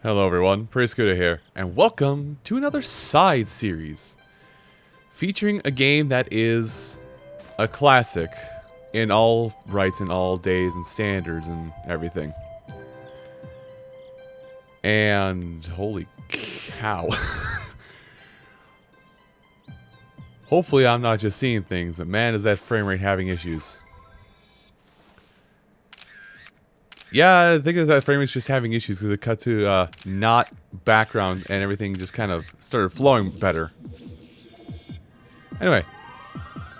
Hello everyone, Scooter here, and welcome to another side series featuring a game that is a classic in all rights and all days and standards and everything. And holy cow. Hopefully I'm not just seeing things, but man is that frame rate having issues. Yeah, I think that frame rate's just having issues because it cut to not background and everything just kind of started flowing better. Anyway,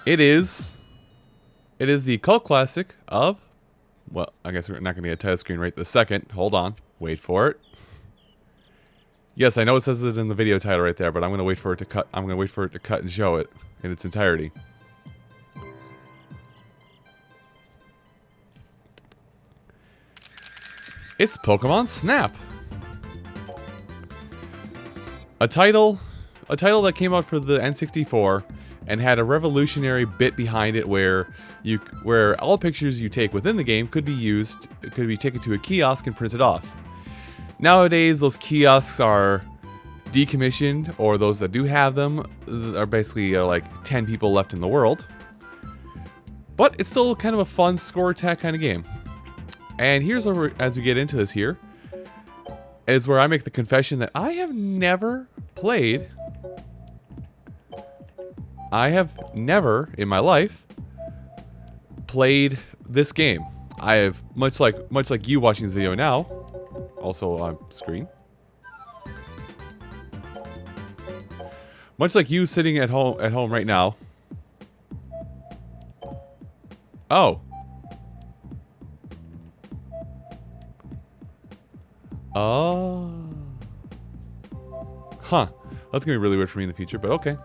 it is the cult classic of, well, I guess we're not going to get a title screen right this second. Hold on, wait for it. Yes, I know it says it in the video title right there, but I'm going to wait for it to cut. I'm going to wait for it to cut and show it in its entirety. It's Pokémon Snap. A title that came out for the N64 and had a revolutionary bit behind it where all pictures you take within the game could be taken to a kiosk and printed off. Nowadays, those kiosks are decommissioned, or those that do have them are basically like 10 people left in the world. But it's still kind of a fun score attack kind of game. And here's where, as we get into this here, is where I make the confession that I have never in my life played this game. I have, much like you watching this video now, also on screen, much like you sitting at home right now. Oh. Oh. Huh. That's gonna be really weird for me in the future, but okay.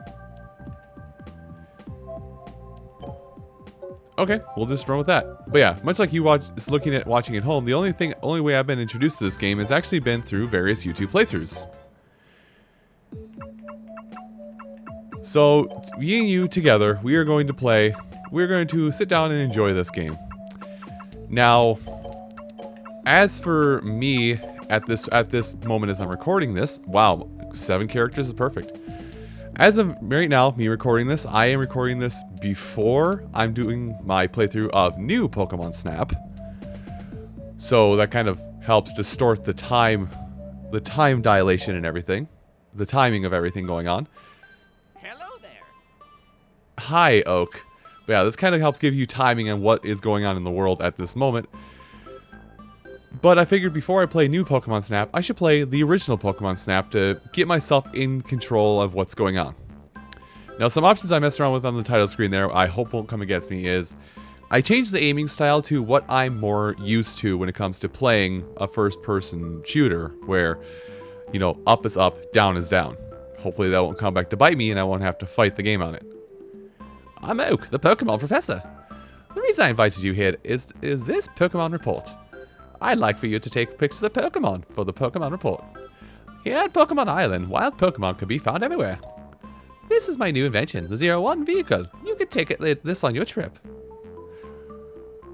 Okay, we'll just run with that. But yeah, much like you watching at home, the only way I've been introduced to this game has actually been through various YouTube playthroughs. So, me and you together, we're going to sit down and enjoy this game. Now, as for me, at this moment as I'm recording this, wow, 7 characters is perfect. As of right now, me recording this, I am recording this before I'm doing my playthrough of new Pokémon Snap. So that kind of helps distort the time dilation and everything, the timing of everything going on. Hello there. Hi, Oak. But yeah, this kind of helps give you timing on what is going on in the world at this moment. But I figured before I play new Pokémon Snap, I should play the original Pokémon Snap to get myself in control of what's going on. Now, some options I messed around with on the title screen there, I hope won't come against me, is I changed the aiming style to what I'm more used to when it comes to playing a first-person shooter, where, you know, up is up, down is down. Hopefully that won't come back to bite me and I won't have to fight the game on it. I'm Oak, the Pokémon Professor. The reason I invited you here is this Pokémon report. I'd like for you to take pictures of Pokemon for the Pokemon report. Here at Pokemon Island, wild Pokemon can be found everywhere. This is my new invention, the 01 vehicle. You can take this on your trip.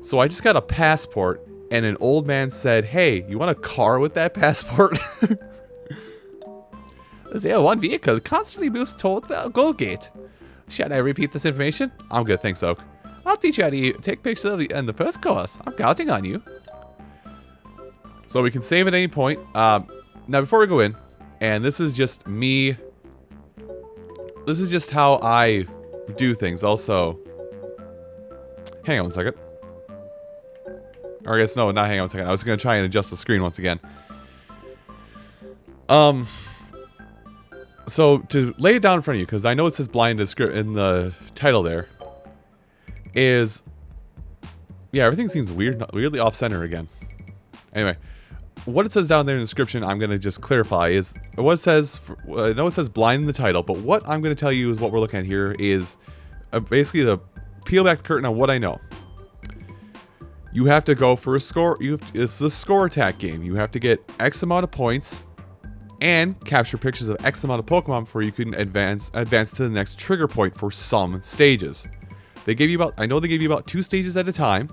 So I just got a passport, and an old man said, hey, you want a car with that passport? The 01 vehicle constantly moves toward the goal gate. Should I repeat this information? I'm good, thanks, Oak. I'll teach you how to take pictures in the first course. I'm counting on you. So we can save at any point. Now before we go in, and this is just me. This is just how I do things. Also, hang on one second. Or I guess no, not hang on one second. I was gonna try and adjust the screen once again. So to lay it down in front of you, because I know it says blind in the title there, is, yeah, everything seems weirdly off center again. Anyway, what it says down there in the description, I'm going to just clarify, is what it says, I know it says blind in the title, but what I'm going to tell you is what we're looking at here is basically to peel back the curtain on what I know. You have to go for a score, it's a score attack game. You have to get X amount of points and capture pictures of X amount of Pokemon before you can advance to the next trigger point for some stages. They give you about, I know they give you about 2 stages at a time.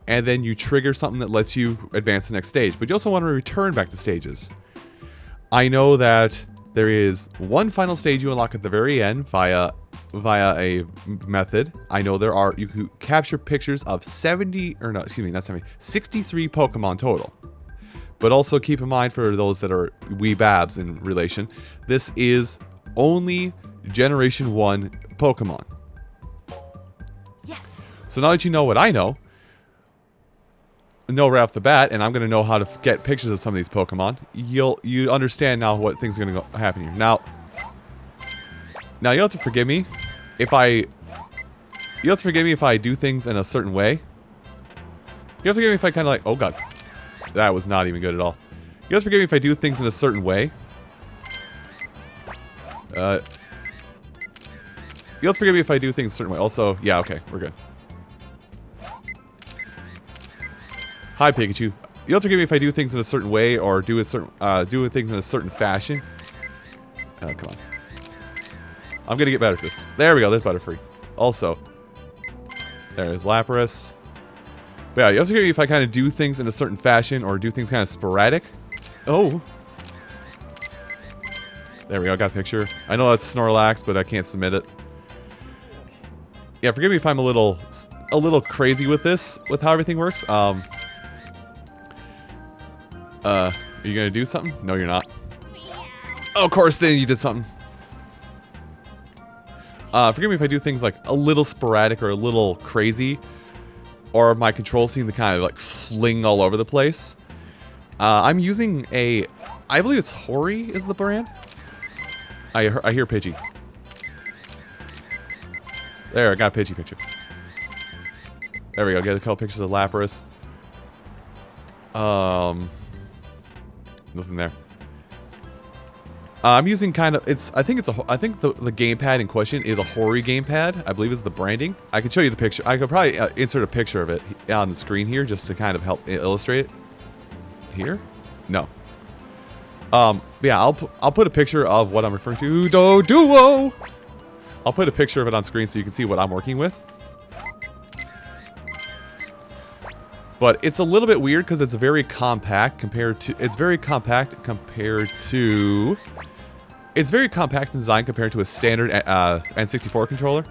and then you trigger something that lets you advance to the next stage. But you also want to return back to stages. I know that there is one final stage you unlock at the very end via a method. I know you can capture pictures of 63 Pokemon total. But also keep in mind, for those that are wee babs in relation, this is only Generation 1 Pokemon. Yes. So now that you know what I know right off the bat, and I'm going to know how to get pictures of some of these Pokemon, you understand now what things are going to happen here. Now you'll have to forgive me if I do things in a certain way. You have to forgive me if I kind of like, oh god, that was not even good at all. You have to forgive me if I do things in a certain way. You have to forgive me if I do things a certain way. Also, yeah, okay, we're good. Hi, Pikachu. You have to forgive me if I do things in a certain way or do things in a certain fashion. Oh, come on. I'm gonna get better at this. There we go. There's Butterfree. Also, there's Lapras. But yeah, you have to forgive me if I kind of do things in a certain fashion or do things kind of sporadic. Oh. There we go. Got a picture. I know that's Snorlax, but I can't submit it. Yeah, forgive me if I'm a little crazy with this, with how everything works. Are you gonna do something? No, you're not. Oh, of course, then you did something. Forgive me if I do things like a little sporadic or a little crazy, or my control seem to kind of like fling all over the place. I'm using I believe it's Hori is the brand. I hear Pidgey. There, I got a Pidgey picture. There we go. Get a couple pictures of Lapras. Nothing there. I'm using kind of I think the gamepad in question is a Hori gamepad. I believe is the branding. I can show you the picture. I could probably insert a picture of it on the screen here just to kind of help illustrate it. Here? No. Yeah, I'll put a picture of what I'm referring to. Duo. I'll put a picture of it on screen so you can see what I'm working with. But it's a little bit weird because it's very compact compared to... It's very compact in design compared to a standard N64 controller.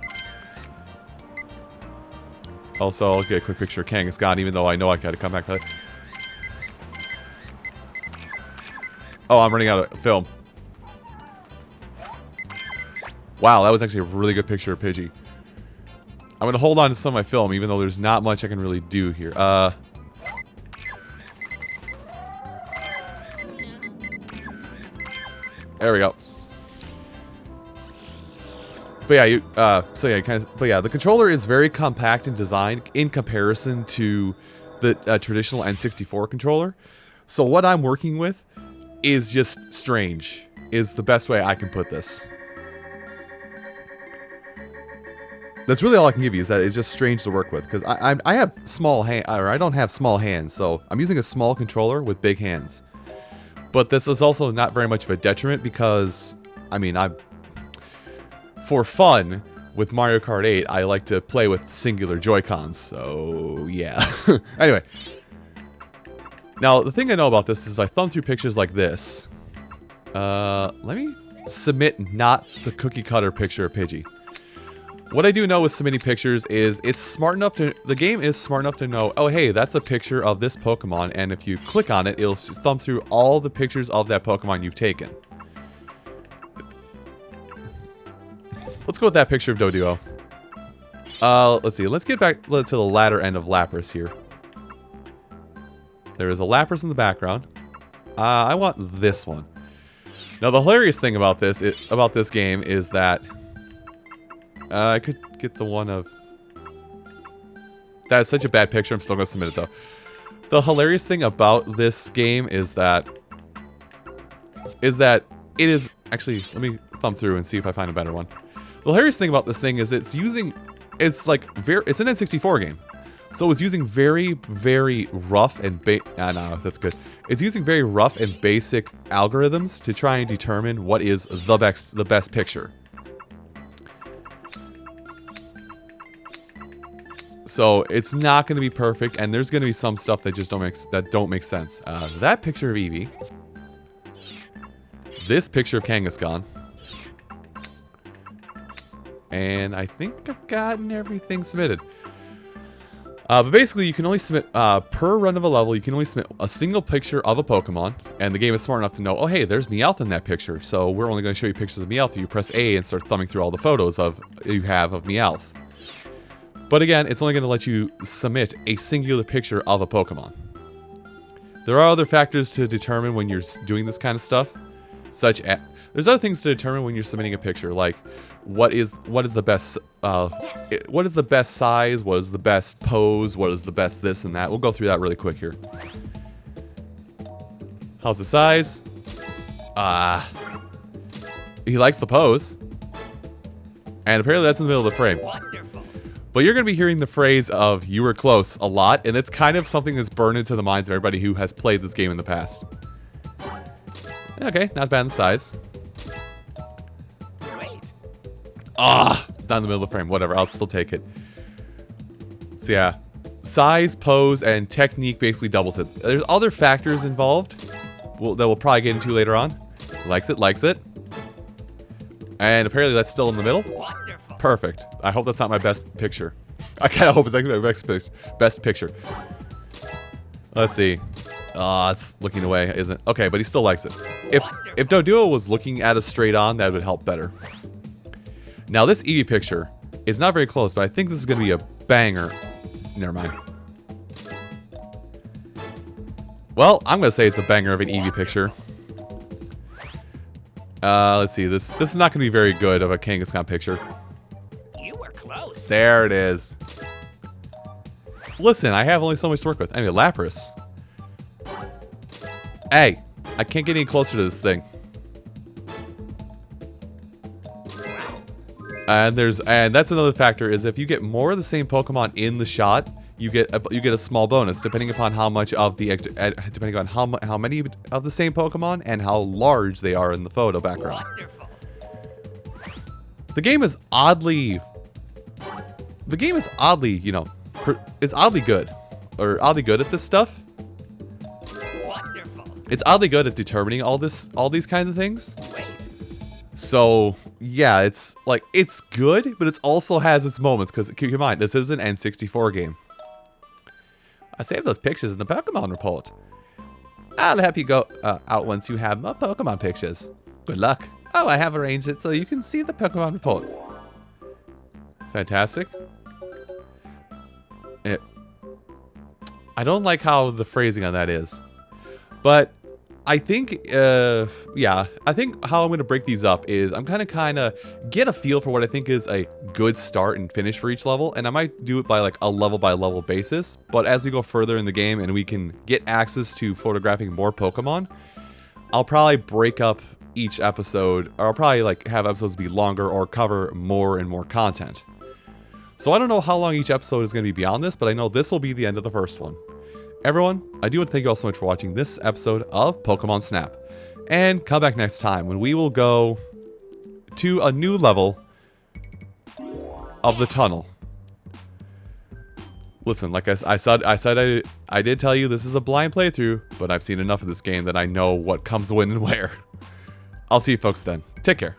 Also, I'll get a quick picture of Kangaskhan, even though I know I gotta come back to that. Oh, I'm running out of film. Wow, that was actually a really good picture of Pidgey. I'm gonna hold on to some of my film, even though there's not much I can really do here. There we go. But yeah, the controller is very compact in design in comparison to the traditional N64 controller. So what I'm working with is just strange, is the best way I can put this. That's really all I can give you, is that it's just strange to work with, because I have small hand, or I don't have small hands, so I'm using a small controller with big hands. But this is also not very much of a detriment because, I mean, for fun, with Mario Kart 8, I like to play with singular Joy-Cons, so yeah. Anyway. Now, the thing I know about this is if I thumb through pictures like this, let me submit not the cookie cutter picture of Pidgey. What I do know with submitting pictures is the game is smart enough to know, oh hey, that's a picture of this Pokemon, and if you click on it, it'll thumb through all the pictures of that Pokemon you've taken. Let's go with that picture of Doduo. Let's see, let's get back to the latter end of Lapras here. There is a Lapras in the background. I want this one. Now the hilarious thing about this game is that I could get the one of... That is such a bad picture, I'm still going to submit it though. The hilarious thing about this game is that it is... Actually, let me thumb through and see if I find a better one. The hilarious thing about this thing is it's an N64 game. So it's using very, very rough and no, that's good. It's using very rough and basic algorithms to try and determine what is the best picture. So it's not going to be perfect, and there's going to be some stuff that just don't make sense. That picture of Eevee. This picture of Kangaskhan. And I think I've gotten everything submitted. But basically, you can only submit, per run of a level, you can only submit a single picture of a Pokemon. And the game is smart enough to know, oh hey, there's Meowth in that picture. So we're only going to show you pictures of Meowth. You press A and start thumbing through all the photos you have of Meowth. But again, it's only going to let you submit a singular picture of a Pokemon. There are other factors to determine when you're doing this kind of stuff. Such as, there's other things to determine when you're submitting a picture, like what is the best size, what is the best pose, what is the best this and that. We'll go through that really quick here. How's the size? He likes the pose, and apparently that's in the middle of the frame. But you're going to be hearing the phrase of "you were close" a lot, and it's kind of something that's burned into the minds of everybody who has played this game in the past. Okay, not bad in size. Not in the middle of the frame. Whatever, I'll still take it. So yeah, size, pose, and technique basically doubles it. There's other factors involved that we'll probably get into later on. Likes it. And apparently that's still in the middle. Wonderful. Perfect. I hope that's not my best picture. I kind of hope it's actually my best picture. Let's see. It's looking away, isn't it? Okay, but he still likes it. If Doduo was looking at us straight on, that would help better. Now, this Eevee picture is not very close, but I think this is going to be a banger. Never mind. Well, I'm going to say it's a banger of an Eevee picture. Let's see. This is not going to be very good of a Kangaskhan picture. You were close. There it is. Listen, I have only so much to work with. Anyway, Lapras. Hey, I can't get any closer to this thing. And that's another factor, is if you get more of the same Pokemon in the shot, you get a small bonus depending upon how much of the how many of the same Pokemon and how large they are in the photo background. Wonderful. The game is oddly, you know, it's oddly good, or oddly good at this stuff. Wonderful. It's oddly good at determining all these kinds of things. Wait. So yeah, it's good, but it also has its moments, because keep in mind, this is an N64 game. I saved those pictures in the Pokemon report. I'll help you go out once you have more Pokemon pictures. Good luck. Oh, I have arranged it so you can see the Pokemon report. Fantastic. I don't like how the phrasing on that is, but I think, yeah, I think how I'm going to break these up is I'm kind of get a feel for what I think is a good start and finish for each level, and I might do it by like a level by level basis, but as we go further in the game and we can get access to photographing more Pokemon, I'll probably break up each episode, or I'll probably like have episodes be longer or cover more and more content. So I don't know how long each episode is going to be beyond this, but I know this will be the end of the first one. Everyone, I do want to thank you all so much for watching this episode of Pokémon Snap. And come back next time when we will go to a new level of the tunnel. Listen, like I said I did tell you this is a blind playthrough, but I've seen enough of this game that I know what comes when and where. I'll see you folks then. Take care.